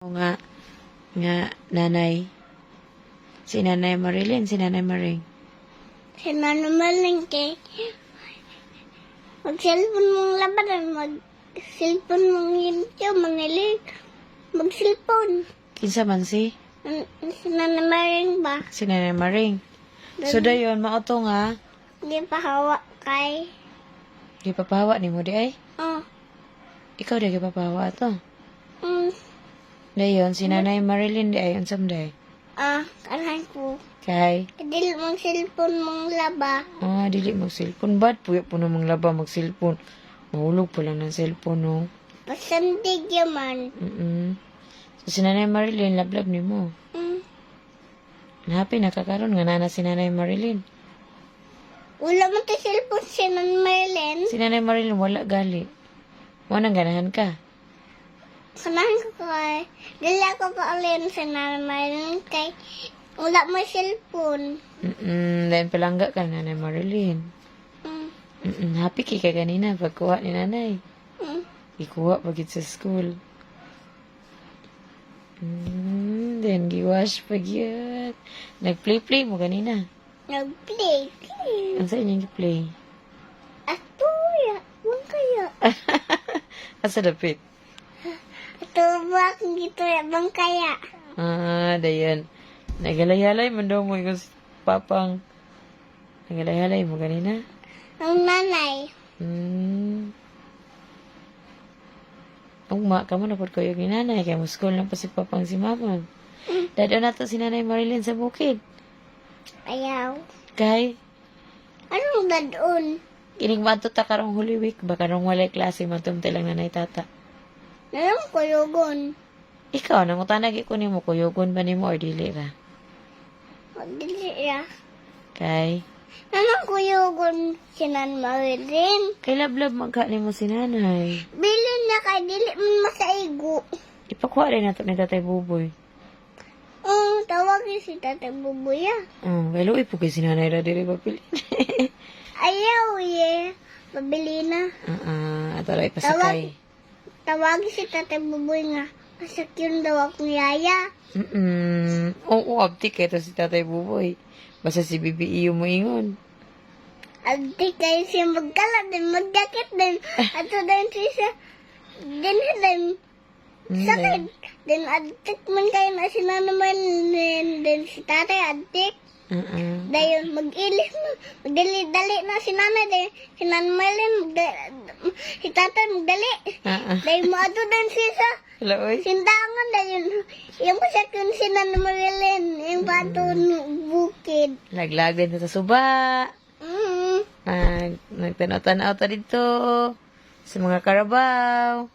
O nga, nanay. Si Nanay Marilyn, si Nanay Maring. Si Nanay Maring kay mag-cellphone mong labanan, mag-cellphone mong YouTube, manilig, mag-cellphone. Kinsa man si? Si Nanay Maring ba? Si Nanay Maring. So, dayon, mauto nga, Di pa hawa kay. di papahawa ni mo di ay? Oh, Ikaw di papahawa to. mm, Dayon, si Nanay Marilyn di ay, unsam di ay? kanahan ko. Kay, Dili mong cellphone mong laba. dili mag-cellphone. Bad puyo po namang laba mag-cellphone. Mahulog po lang ng cellphone, no? Pasandig yaman. So, si Nanay Marilyn, lablab ni mo. Happy nakakaroon nga nana si Nanay Marilyn. Wala mo to cellphone si Nanay Marilyn. Si Nanay Marilyn, wala gali. Wanang ganahan ka. Kanahan ko kay. Dili ako pa alin si Nanay Marilyn kay wala mo cellphone. Then palangga ka na Nanay Marilyn. Happy kay ka ganina pagkuha ni Nanay. Ikuha pagit sa school. Then giwash pag yun. Nag-play mo ganina. Nag-play. Ang sa inyong play? Ato ya. Wang kaya. Asa dapit? Ato ba kung gito ya. Bang kaya. Dayan. Nagalayalay man daw mo yung papang. Nagalayalay mo ganina? Ang nanay. Ugma, kamo na po kayo ni Nanay. Kaya mo school na pa si papang si mamang. Dado na to si Nanay Marilyn sa bukid. Ayaw. Kay, Anong dadon? kining mato ta karong Holy Week. Baka nung walay klase, matumte lang nanay tata. Anong kuyugon? Ikaw, nangutanagi ko ni mo, kuyugon ba ni mo or dili ra? Dili ya. Kay, Anong kuyugon si Nanay Marilyn? kay lablab magka ni mo si Nanay. Bilin na kay dili man masaigo. Ipakuha rin nato ni Tatay Buboy. Tawagin si Tatay Bubuya. Kay luwi po kay si Nanay ra dili ba pili? Ayaw ye. Pabili na. Ato ra ipasakay. Tawagin si Tatay Bubuy nga. Pasakyan daw akong yaya. Oo, abtik ito si Tatay Buboy. Basta si BBE mo ingon. Adi kayo siya magkalat din, magjakit din. Ato din siya. Din sakit. Din adik man kayo na si Nanay din si Tatay adik. Dayon mag-ilis na. Magdali-dali na si Nanay din. Si Nanay Marilyn, si Tatay magdali. Dayon mo ato din siya. Hello, oy. Sindangan dayon. Yung pasakyan si Nanay Marilyn. Yung pato bukid. Laglag din sa suba. Nagtanaw-tanaw ta dito sa mga karabaw.